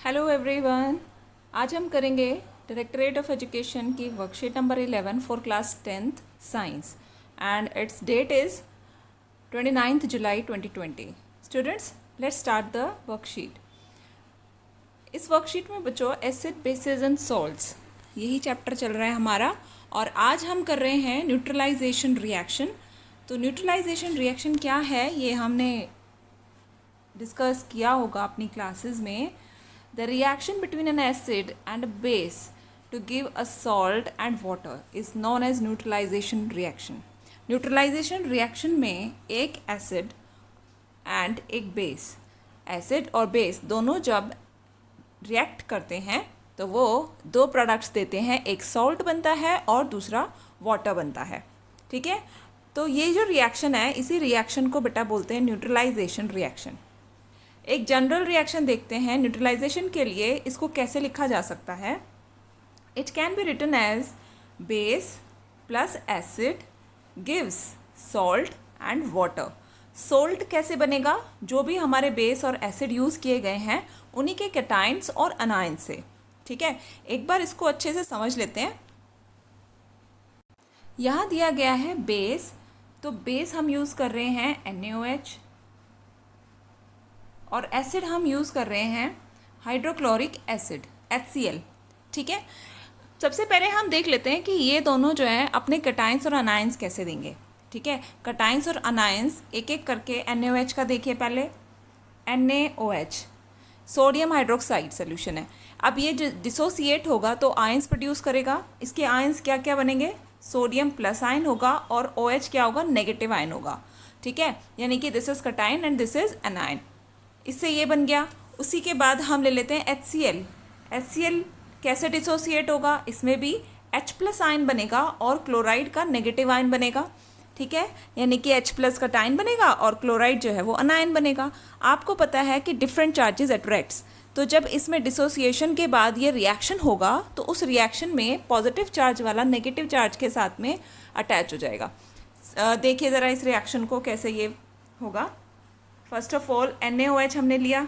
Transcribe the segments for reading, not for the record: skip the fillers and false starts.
Hello everyone. आज हम करेंगे डायरेक्टरेट ऑफ एजुकेशन की worksheet number 11 for class 10th science and it's that is 29th July 2020। Students, let's start the worksheet. इस worksheet में बच्चों acid basis and salts यही chapter चल रहा है हमारा, और आज हम कर रहे हैं न्यूट्रलाइजेशन रिएक्शन। तो न्यूट्रलाइजेशन रिएक्शन क्या है ये हमने डिस्कस किया होगा अपनी क्लासेस में। The reaction between an acid and a base to give a salt and water is known as neutralization reaction. Neutralization reaction में एक acid and एक base, acid और base दोनों जब react करते हैं तो वो दो products देते हैं, एक salt बनता है और दूसरा water बनता है। ठीक है, तो ये जो reaction है इसी reaction को बेटा बोलते हैं neutralization reaction। एक जनरल रिएक्शन देखते हैं न्यूट्रलाइजेशन के लिए, इसको कैसे लिखा जा सकता है। It can be written as base plus acid gives salt and water. Salt कैसे बनेगा, जो भी हमारे बेस और एसिड यूज़ किए गए हैं उन्हीं के कैटाइन्स और अनाइंस से। ठीक है, एक बार इसको अच्छे से समझ लेते हैं। यहाँ दिया गया है बेस, तो बेस हम यूज़ कर रहे हैं NaOH और एसिड हम यूज़ कर रहे हैं हाइड्रोक्लोरिक एसिड HCl। ठीक है, सबसे पहले हम देख लेते हैं कि ये दोनों जो है अपने कैटाइंस और अनाइंस कैसे देंगे। ठीक है, कैटाइंस और अनाइंस एक एक करके NaOH का देखिए पहले। NaOH सोडियम हाइड्रोक्साइड सोल्यूशन है। अब ये जो डिसोसिएट होगा तो आयंस प्रोड्यूस करेगा। इसके आयंस क्या क्या बनेंगे, सोडियम प्लस आयन होगा और OH क्या होगा, नेगेटिव आयन होगा। ठीक है, यानी कि this is cation and this is A9. इससे ये बन गया। उसी के बाद हम ले लेते हैं HCl। HCl कैसे डिसोसिएट होगा, इसमें भी H प्लस आयन बनेगा और क्लोराइड का नेगेटिव आयन बनेगा। ठीक है, यानी कि H प्लस का आयन बनेगा और क्लोराइड जो है वो अनायन बनेगा। आपको पता है कि डिफरेंट चार्जेस अट्रैक्ट्स, तो जब इसमें डिसोसिएशन के बाद ये रिएक्शन होगा तो उस रिएक्शन में पॉजिटिव चार्ज वाला नेगेटिव चार्ज के साथ में अटैच हो जाएगा। देखिए ज़रा इस रिएक्शन को कैसे ये होगा। फर्स्ट ऑफ ऑल NaOH हमने लिया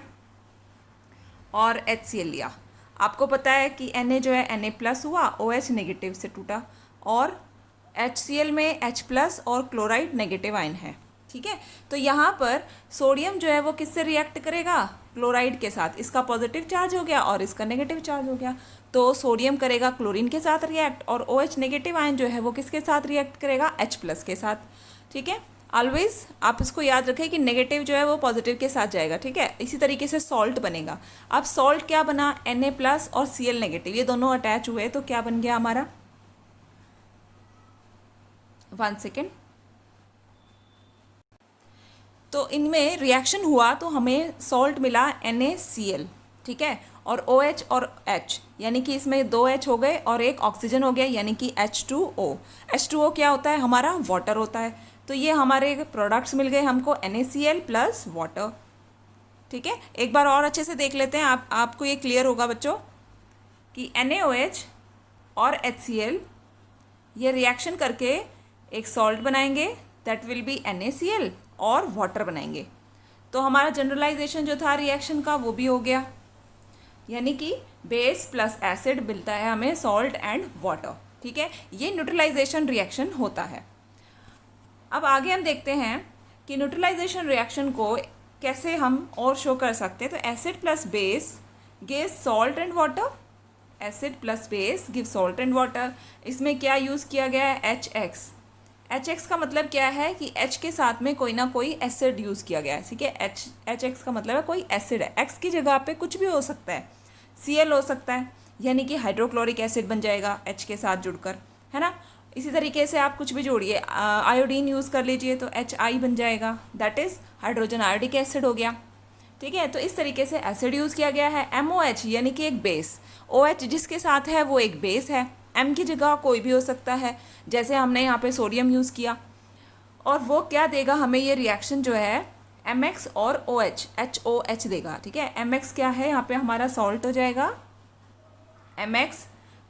और HCl लिया। आपको पता है कि Na जो है Na प्लस हुआ, OH नेगेटिव से टूटा, और HCl में H प्लस और क्लोराइड नेगेटिव आयन है। ठीक है, तो यहाँ पर सोडियम जो है वो किससे रिएक्ट करेगा, क्लोराइड के साथ। इसका पॉजिटिव चार्ज हो गया और इसका नेगेटिव चार्ज हो गया, तो सोडियम करेगा क्लोरीन के साथ रिएक्ट और OH नेगेटिव आयन जो है वो किसके साथ रिएक्ट करेगा, H प्लस के साथ। ठीक है, ऑलवेज आप इसको याद रखें कि नेगेटिव जो है वो पॉजिटिव के साथ जाएगा। ठीक है, इसी तरीके से सॉल्ट बनेगा। अब सॉल्ट क्या बना, Na प्लस और Cl नेगेटिव, ये दोनों अटैच हुए तो क्या बन गया हमारा, 1 सेकेंड। तो इनमें रिएक्शन हुआ तो हमें सॉल्ट मिला NaCl। ठीक है, और OH और H, यानी कि इसमें 2 H हो गए और एक ऑक्सीजन हो गया, यानी कि H2O। H2O क्या होता है, हमारा वाटर होता है। तो ये हमारे प्रोडक्ट्स मिल गए हमको, NaCl प्लस वाटर। ठीक है, एक बार और अच्छे से देख लेते हैं, आपको ये क्लियर होगा बच्चों कि NaOH और HCl ये रिएक्शन करके एक सॉल्ट बनाएंगे, दैट विल बी NaCl, और वाटर बनाएंगे। तो हमारा जनरलाइजेशन जो था रिएक्शन का वो भी हो गया, यानी कि बेस प्लस एसिड मिलता है हमें सॉल्ट एंड वाटर। ठीक है, ये न्यूट्रलाइजेशन रिएक्शन होता है। अब आगे हम देखते हैं कि न्यूट्रलाइजेशन रिएक्शन को कैसे हम और शो कर सकते हैं। तो acid plus base gives salt and water, acid plus base give salt and water. इसमें क्या यूज़ किया गया है, HX। HX का मतलब क्या है कि H के साथ में कोई ना कोई एसिड यूज़ किया गया है। ठीक है, HX का मतलब है कोई एसिड है, X की जगह पे कुछ भी हो सकता है, Cl हो सकता है, यानी कि हाइड्रोक्लोरिक एसिड बन जाएगा H के साथ जुड़कर, है ना। इसी तरीके से आप कुछ भी जोड़िए, आयोडीन यूज़ कर लीजिए तो HI बन जाएगा, that is hydrogen iodic acid हो गया। ठीक है, तो इस तरीके से एसिड यूज़ किया गया है। MOH यानी कि एक बेस, OH जिसके साथ है वो एक बेस है, M की जगह कोई भी हो सकता है, जैसे हमने यहाँ पे सोडियम यूज़ किया, और वो क्या देगा हमें, ये रिएक्शन जो है MX और OH HOH देगा। ठीक है, MX क्या है, यहाँ पे हमारा सॉल्ट हो जाएगा, MX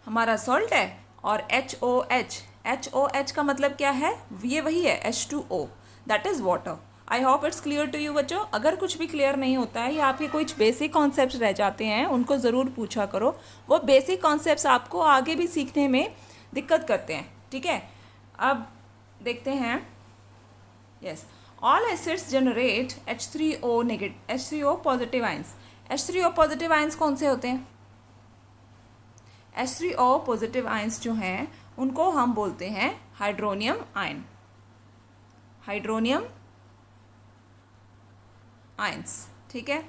हमारा सॉल्ट है, और HOH का मतलब क्या है, ये वही है H2O, that is water. I hope it's clear to you बच्चों। अगर कुछ भी क्लियर नहीं होता है या आपके कुछ बेसिक कॉन्सेप्ट्स रह जाते हैं उनको ज़रूर पूछा करो। वो बेसिक कॉन्सेप्ट्स आपको आगे भी सीखने में दिक्कत करते हैं, ठीक है। अब देखते हैं, yes, all acids generate H3O negative, H3O positive ions. H3O positive ions कौन से होते हैं? H3O पॉजिटिव आइंस जो हैं उनको हम बोलते हैं हाइड्रोनियम आयन, हाइड्रोनियम आयंस, ठीक है।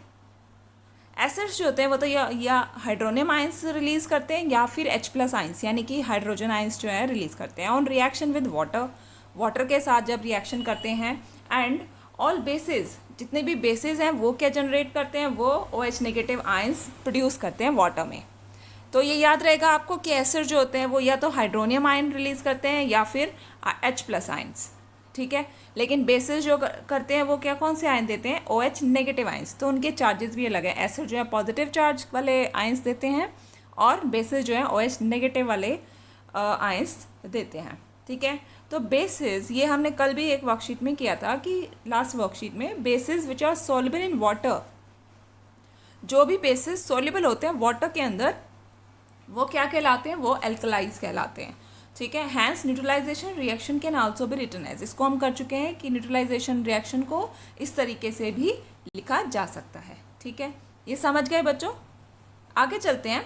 एसिड्स जो होते हैं वो तो या हाइड्रोनियम आयंस रिलीज करते हैं या फिर H+ आयंस यानी कि हाइड्रोजन आयंस जो है रिलीज करते हैं on reaction with water, water के साथ जब रिएक्शन करते हैं। एंड ऑल बेसिस, जितने भी बेसिस हैं वो क्या जनरेट करते हैं? वो OH नेगेटिव आयंस प्रोड्यूस करते हैं वाटर में। तो ये याद रहेगा आपको कि एसिड जो होते हैं वो या तो हाइड्रोनियम आयन रिलीज करते हैं या फिर H+ आयंस, ठीक है। लेकिन बेसिस जो करते हैं वो क्या, कौन से आयन देते हैं? OH negative ions. तो उनके चार्जेस भी अलग है। एसिड जो है पॉजिटिव चार्ज वाले आयंस देते हैं और बेसिस जो है OH नेगेटिव वाले आयंस देते हैं, ठीक है। तो बेसिस, ये हमने कल भी एक वर्कशीट में किया था कि लास्ट वर्कशीट में, bases which are soluble in water, जो भी बेसिस सॉल्युबल होते हैं वाटर के अंदर वो क्या कहलाते हैं? वो एल्कलाइज कहलाते हैं, ठीक है। Hence neutralisation reaction can also be written as, इसको हम कर चुके हैं कि न्यूट्रलाइजेशन रिएक्शन को इस तरीके से भी लिखा जा सकता है, ठीक है। ये समझ गए बच्चों? आगे चलते हैं।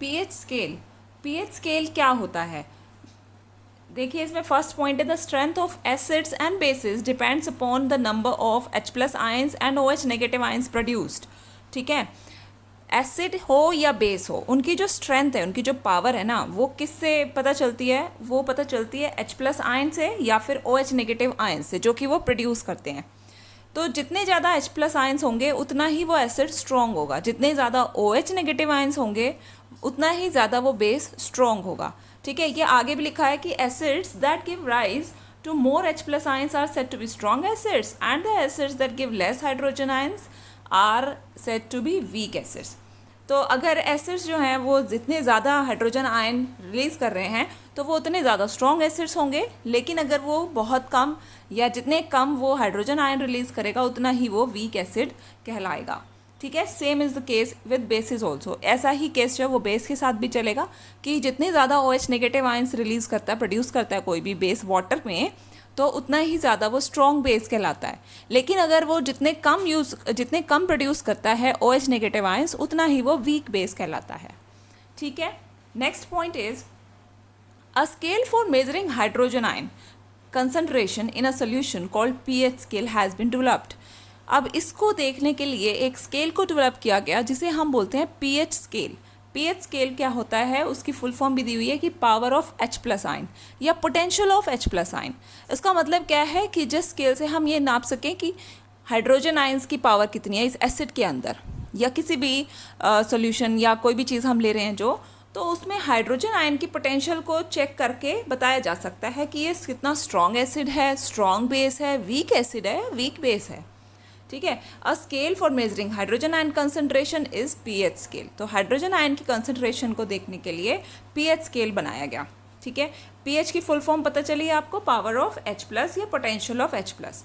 पीएच स्केल, पीएच स्केल क्या होता है? देखिए इसमें फर्स्ट पॉइंट है the strength of acids and bases depends upon the number of H+ ions and OH negative ions produced, ठीक है। एसिड हो या बेस हो, उनकी जो स्ट्रेंथ है, उनकी जो पावर है ना, वो किससे पता चलती है? वो पता चलती है H+ आयन से या फिर OH नेगेटिव आयन से, जो कि वो प्रोड्यूस करते हैं। तो जितने ज़्यादा H+ आयंस होंगे उतना ही वो एसिड स्ट्रॉन्ग होगा, जितने ज़्यादा OH नेगेटिव आयंस होंगे उतना ही ज़्यादा वो बेस स्ट्रॉन्ग होगा, ठीक है। ये आगे भी लिखा है कि acids that give rise to more H+ ions are said to be strong acids and the acids that give less hydrogen ions are said to be weak acids. तो अगर एसिड्स जो हैं वो जितने ज़्यादा हाइड्रोजन आयन रिलीज़ कर रहे हैं तो वो उतने ज़्यादा स्ट्रॉन्ग एसिड्स होंगे, लेकिन अगर वो बहुत कम या जितने कम वो हाइड्रोजन आयन रिलीज़ करेगा उतना ही वो वीक एसिड कहलाएगा, ठीक है। Same is the case with basis also, ऐसा ही केस जो है वो बेस के साथ भी चलेगा कि जितने ज़्यादा OH नेगेटिव आयंस रिलीज़ करता है, प्रोड्यूस करता है कोई भी बेस वाटर में, तो उतना ही ज़्यादा वो स्ट्रॉन्ग बेस कहलाता है। लेकिन अगर वो जितने कम प्रोड्यूस करता है OH नेगेटिव आयंस उतना ही वो वीक बेस कहलाता है, ठीक है। Next point is a scale for measuring hydrogen ion concentration in a solution called pH scale has been developed. अब इसको देखने के लिए एक स्केल को डेवलप किया गया जिसे हम बोलते हैं पीएच स्केल। पीएच स्केल क्या होता है? उसकी फुल फॉर्म भी दी हुई है कि पावर ऑफ H+ आयन या पोटेंशियल ऑफ H+ आयन। इसका मतलब क्या है कि जिस स्केल से हम ये नाप सकें कि हाइड्रोजन आयंस की पावर कितनी है इस एसिड के अंदर या किसी भी सॉल्यूशन या कोई भी चीज़ हम ले रहे हैं जो, तो उसमें हाइड्रोजन आयन की पोटेंशियल को चेक करके बताया जा सकता है कि ये कितना स्ट्रॉन्ग एसिड है, स्ट्रॉन्ग बेस है, वीक एसिड है, वीक बेस है, ठीक है। अ scale for measuring hydrogen ion concentration is pH scale. तो हाइड्रोजन आयन की कंसंट्रेशन को देखने के लिए पीएच स्केल बनाया गया, ठीक है। पीएच की फुल फॉर्म पता चली आपको, पावर ऑफ H+ या potential of H+।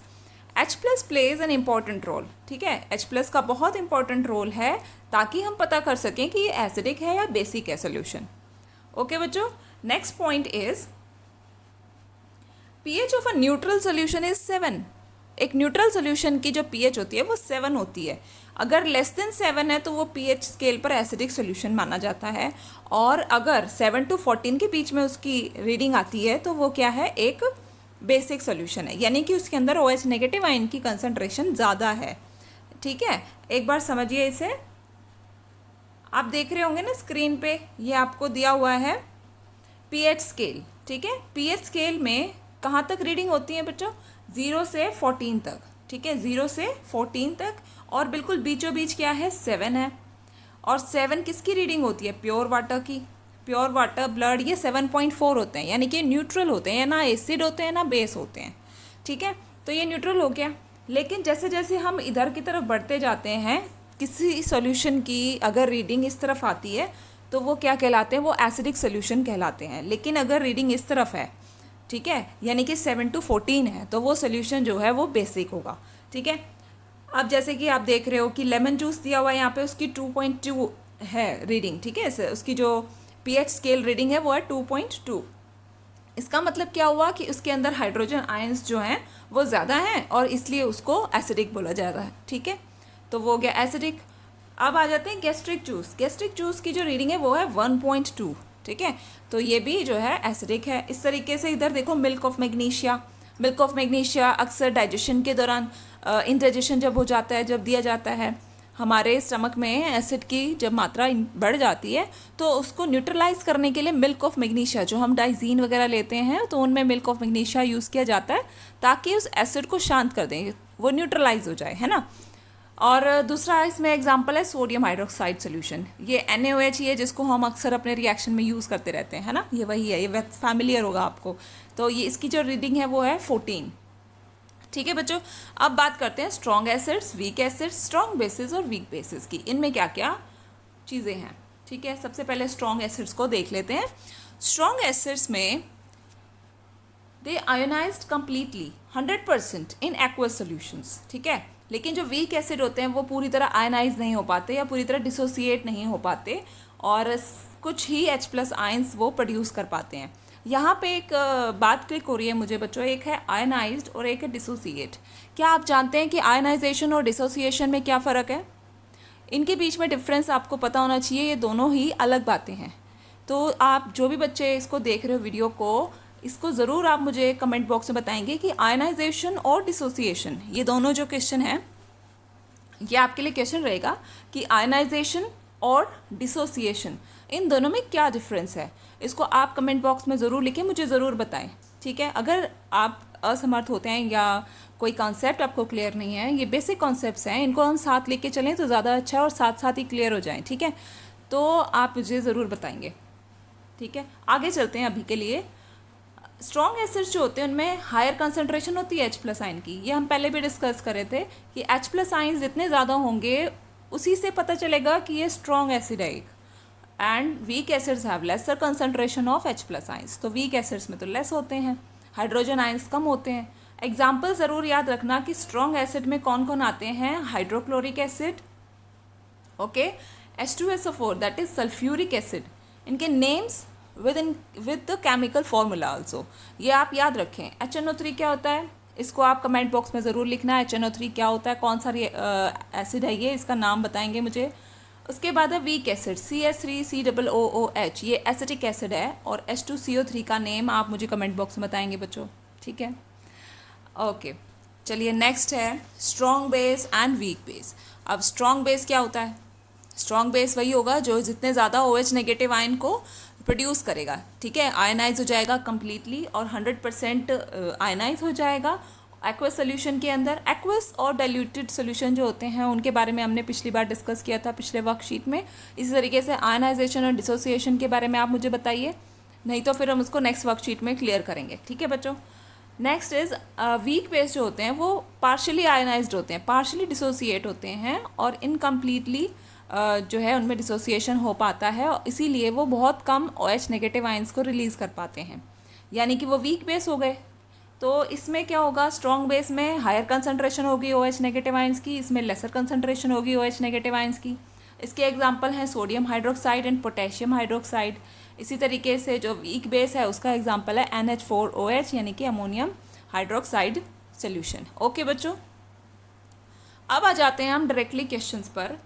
H+ plays an important role, ठीक है। H+ का बहुत इंपॉर्टेंट रोल है ताकि हम पता कर सकें कि ये एसिडिक है या बेसिक है सोल्यूशन। ओके बच्चों, next point is pH of a neutral solution is 7। एक न्यूट्रल सोल्यूशन की जो पीएच होती है वो 7 होती है। अगर लेस देन 7 है तो वो पीएच स्केल पर एसिडिक सोल्यूशन माना जाता है, और अगर 7 to 14 के बीच में उसकी रीडिंग आती है तो वो क्या है? एक बेसिक सोल्यूशन है, यानी कि उसके अंदर OH नेगेटिव आयन की कंसंट्रेशन ज़्यादा है, ठीक है। एक बार समझिए इसे, आप देख रहे होंगे ना स्क्रीन पे, ये आपको दिया हुआ है पीएच स्केल, ठीक है। पीएच स्केल में कहाँ तक रीडिंग होती है बच्चों? 0 से 14 तक, ठीक है, 0 से 14 तक, और बिल्कुल बीचों बीच क्या है? 7 है। और 7 किसकी रीडिंग होती है? प्योर वाटर की। प्योर वाटर, ब्लड, ये 7.4 होते हैं, यानी कि न्यूट्रल होते हैं, ना एसिड होते हैं ना बेस होते हैं, ठीक है। तो ये न्यूट्रल हो गया। लेकिन जैसे जैसे हम इधर की तरफ बढ़ते जाते हैं, किसी सॉल्यूशन की अगर रीडिंग इस तरफ आती है तो वो क्या कहलाते हैं? वो एसिडिक सोल्यूशन कहलाते हैं। लेकिन अगर रीडिंग इस तरफ है, ठीक है, यानी कि 7 to 14 है, तो वो सोल्यूशन जो है वो बेसिक होगा। ठीक है, अब जैसे कि आप देख रहे हो कि लेमन जूस दिया हुआ है यहाँ पे, उसकी 2.2 है रीडिंग। ठीक है, उसकी जो पीएच स्केल रीडिंग है वो है 2.2। इसका मतलब क्या हुआ कि उसके अंदर हाइड्रोजन आयंस जो हैं वो ज़्यादा हैं और इसलिए उसको एसिडिक बोला जा रहा है। ठीक है, तो वो हो गया एसिडिक। अब आ जाते हैं गैस्ट्रिक जूस। गैस्ट्रिक जूस की जो रीडिंग है वो है 1.2। ठीक है, तो ये भी जो है एसिडिक है। इस तरीके से इधर देखो milk of magnesia. Milk of magnesia अक्सर डाइजेशन के दौरान इंडाइजेशन जब हो जाता है, जब दिया जाता है, हमारे स्टमक में एसिड की जब मात्रा बढ़ जाती है तो उसको न्यूट्रलाइज करने के लिए मिल्क ऑफ मैग्नीशिया, जो हम डाइजीन वगैरह लेते हैं तो उनमें मिल्क ऑफ मैग्नीशिया यूज़ किया जाता है ताकि उस एसिड को शांत कर दें, वो न्यूट्रलाइज हो जाए, है ना। और दूसरा इसमें एग्जांपल है सोडियम हाइड्रोक्साइड सोल्यूशन। ये NaOH ही है जिसको हम अक्सर अपने रिएक्शन में यूज़ करते रहते हैं, है ना। ये वही है, ये फैमिलियर होगा आपको। तो ये इसकी जो रीडिंग है वो है 14। ठीक है बच्चों, अब बात करते हैं strong acids, weak acids, strong bases और वीक बेसिस की। इनमें क्या क्या चीज़ें हैं। ठीक है, सबसे पहले स्ट्रॉन्ग एसिड्स को देख लेते हैं। स्ट्रॉन्ग एसिड्स में they ionized completely 100% in aqueous solutions. ठीक है, लेकिन जो वीक एसिड होते हैं वो पूरी तरह आयनाइज नहीं हो पाते या पूरी तरह डिसोसिएट नहीं हो पाते और कुछ ही H+ आयंस वो प्रोड्यूस कर पाते हैं। यहाँ पे एक बात क्लिक हो रही है मुझे बच्चों, एक है आयनाइज्ड और एक है डिसोसिएट। क्या आप जानते हैं कि आयनाइजेशन और डिसोसिएशन में क्या फ़र्क है? इनके बीच में डिफरेंस आपको पता होना चाहिए, ये दोनों ही अलग बातें हैं। तो आप जो भी बच्चे इसको देख रहे हो वीडियो को, इसको ज़रूर आप मुझे कमेंट बॉक्स में बताएंगे कि आयनाइजेशन और डिसोसिएशन, ये दोनों जो क्वेश्चन हैं ये आपके लिए क्वेश्चन रहेगा कि आयनाइजेशन और डिसोसिएशन, इन दोनों में क्या डिफरेंस है। इसको आप कमेंट बॉक्स में ज़रूर लिखें, मुझे ज़रूर बताएं। ठीक है, अगर आप असमर्थ होते हैं या कोई कॉन्सेप्ट आपको क्लियर नहीं है, ये बेसिक कॉन्सेप्ट्स हैं, इनको हम साथ लेके चलें तो ज़्यादा अच्छा है और साथ साथ ही क्लियर हो जाएं। ठीक है, तो आप मुझे ज़रूर बताएंगे। ठीक है, आगे चलते हैं। अभी के लिए स्ट्रॉन्ग एसिड्स जो होते हैं उनमें हायर कंसनट्रेशन होती है H+ आयन की। ये हम पहले भी डिस्कस कर रहे थे कि H+ आयन जितने ज़्यादा होंगे उसी से पता चलेगा कि ये स्ट्रॉन्ग एसिड है। And weak acids have laser concentration of H+ ions. तो वीक एसिड्स में तो लेस होते हैं, हाइड्रोजन आयंस कम होते हैं। एग्जाम्पल ज़रूर याद रखना कि स्ट्रॉन्ग एसिड में कौन कौन आते हैं। Hydrochloric acid, okay, H2SO4 that is sulphuric acid. इनके names with the chemical formula also, ये आप याद रखें। HNO3 क्या होता है, इसको आप कमेंट बॉक्स में ज़रूर लिखना। HNO3 क्या होता है, कौन सा एसिड है ये, इसका नाम बताएंगे मुझे। उसके बाद है वीक एसिड, CS3COOH, ये एसिटिक एसिड है। और H2CO3 का नेम आप मुझे कमेंट बॉक्स में बताएंगे बच्चों। ठीक है, ओके, चलिए नेक्स्ट है strong base and weak base. अब स्ट्रॉन्ग बेस क्या होता है? स्ट्रॉन्ग बेस वही होगा जो जितने ज़्यादा OH नेगेटिव आयन को प्रोड्यूस करेगा। ठीक है, आयनाइज हो जाएगा कम्प्लीटली और 100% आयनाइज हो जाएगा एक्वस सोल्यूशन के अंदर। एक्वस और डाइल्यूटेड सोल्यूशन जो होते हैं उनके बारे में हमने पिछली बार डिस्कस किया था पिछले वर्कशीट में। इसी तरीके से आयनाइजेशन और डिसोसिएशन के बारे में आप मुझे बताइए, नहीं तो फिर हम उसको नेक्स्ट वर्कशीट में क्लियर करेंगे। ठीक है बच्चों, नेक्स्ट इज वीक बेस जो होते हैं वो पार्शली आयनाइज्ड होते हैं, पार्शली डिसोसिएट होते हैं और इनकम्प्लीटली जो है उनमें डिसोसिएशन हो पाता है, और इसीलिए वो बहुत कम OH नेगेटिव आयंस को रिलीज़ कर पाते हैं, यानी कि वो वीक बेस हो गए। तो इसमें क्या होगा, स्ट्रॉन्ग बेस में हायर कंसनट्रेशन होगी OH नेगेटिव आयंस की, इसमें लेसर कंसनट्रेशन होगी OH नेगेटिव आयंस की। इसके एग्जांपल हैं sodium hydroxide and potassium hydroxide. इसी तरीके से जो वीक बेस है उसका एग्जांपल है NH4OH, यानी कि अमोनियम हाइड्रोक्साइड सोल्यूशन। ओके बच्चों, अब आ जाते हैं हम डायरेक्टली क्वेश्चंस पर।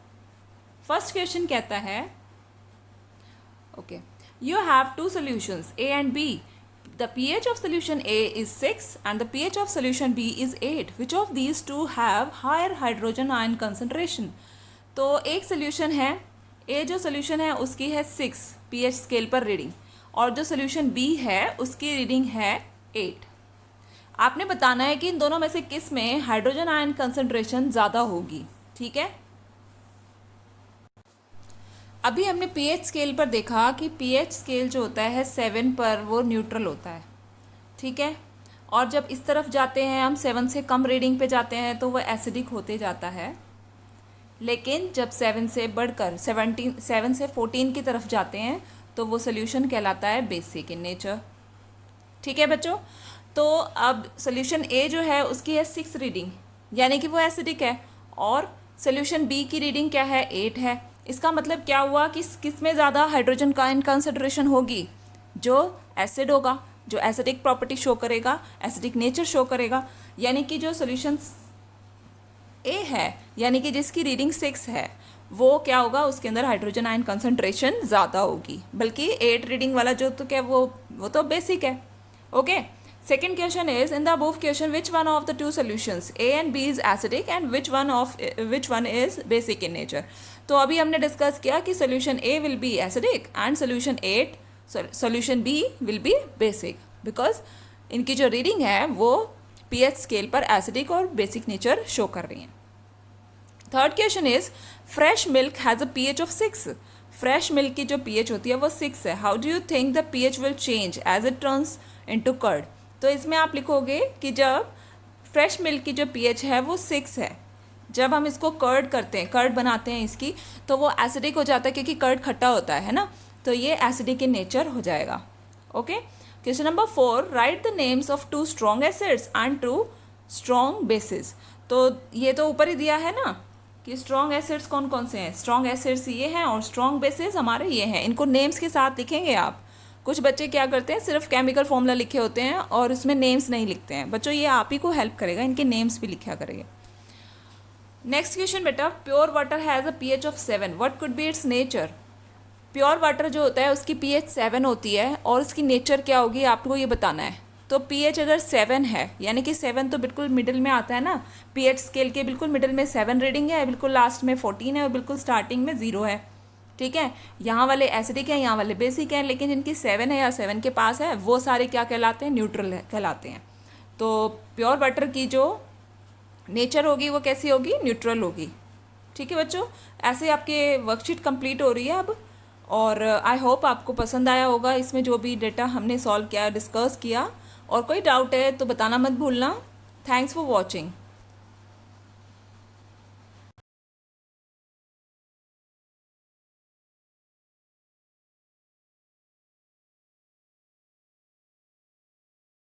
फर्स्ट क्वेश्चन कहता है, okay, you have two solutions A and B. The pH of solution A is 6 and the pH of solution B is 8. Which of these two have higher hydrogen ion concentration? तो एक solution है A, जो solution है उसकी है 6 pH scale पर reading, और जो सोल्यूशन B है उसकी रीडिंग है 8। आपने बताना है कि इन दोनों में से किस में हाइड्रोजन आयन कंसंट्रेशन ज़्यादा होगी। ठीक है, अभी हमने pH स्केल पर देखा कि pH स्केल जो होता है 7 पर वो न्यूट्रल होता है। ठीक है, और जब इस तरफ जाते हैं हम 7 से कम रीडिंग पे जाते हैं तो वो एसिडिक होते जाता है, लेकिन जब 7 से बढ़कर 7 से 14 की तरफ जाते हैं तो वो सोल्यूशन कहलाता है बेसिक इन नेचर। ठीक है बच्चों। तो अब सोल्यूशन ए जो है उसकी है 6 रीडिंग, यानी कि वो एसिडिक है, और सोल्यूशन बी की रीडिंग क्या है, 8 है। इसका मतलब क्या हुआ कि किस में ज़्यादा हाइड्रोजन का इन कंसंट्रेशन होगी, जो एसिड होगा, जो एसिडिक प्रॉपर्टी शो करेगा, एसिडिक नेचर शो करेगा। यानी कि जो सोल्यूशन ए है, यानी कि जिसकी रीडिंग 6 है, वो क्या होगा, उसके अंदर हाइड्रोजन आयन कंसंट्रेशन ज़्यादा होगी। बल्कि 8 रीडिंग वाला जो तो क्या वो तो बेसिक है। Okay, second question is, in the above question which one of the two solutions A and B is acidic and which one is basic in nature। तो अभी हमने डिस्कस किया कि solution A will be acidic and solution B will be basic because इनकी जो reading है वो pH scale पर एसिडिक और बेसिक नेचर शो कर रही हैं। Third question is, fresh milk has a pH of 6। Fresh milk की जो pH होती है वो 6 है। How do you think the pH will change as it turns into curd. तो इसमें आप लिखोगे कि जब फ्रेश मिल्क की जो pH है वो 6 है, जब हम इसको कर्ड करते हैं, कर्ड बनाते हैं इसकी, तो वो एसिडिक हो जाता है क्योंकि कर्ड खट्टा होता है ना, तो ये एसिडिक इन नेचर हो जाएगा। Okay, question number 4, right the names of 2 strong acids and 2 strong bases. तो ये तो ऊपर ही दिया है ना कि स्ट्रॉन्ग एसिड्स कौन कौन से हैं। स्ट्रॉन्ग एसिड्स ये हैं और स्ट्रॉन्ग बेसिस हमारे ये हैं। इनको नेम्स के साथ लिखेंगे आप। कुछ बच्चे क्या करते हैं, सिर्फ केमिकल फॉर्मूला लिखे होते हैं और उसमें नेम्स नहीं लिखते हैं। बच्चों ये आप ही को हेल्प करेगा, इनके नेम्स भी लिखा करेंगे। नेक्स्ट क्वेश्चन बेटा, pure water has a pH of 7, what could be it's nature. Pure water जो होता है उसकी pH 7 होती है और उसकी नेचर क्या होगी आपको ये बताना है। तो pH अगर 7 है, यानी कि 7 तो बिल्कुल मिडिल में आता है ना, pH स्केल के बिल्कुल मिडिल में 7 रीडिंग है, बिल्कुल लास्ट में 14 है और बिल्कुल स्टार्टिंग में 0 है। ठीक है, यहाँ वाले एसिडिक हैं, यहाँ वाले बेसिक हैं, लेकिन जिनकी 7 है या 7 के पास है वो सारे क्या कहलाते हैं, न्यूट्रल कहलाते हैं। तो प्योर वाटर की जो नेचर होगी वो कैसी होगी, न्यूट्रल होगी। ठीक है बच्चों, ऐसे आपके वर्कशीट कंप्लीट हो रही है अब, और आई होप आपको पसंद आया होगा इसमें जो भी डेटा हमने सॉल्व किया, डिस्कस किया। और कोई डाउट है तो बताना मत भूलना। Thanks for watching.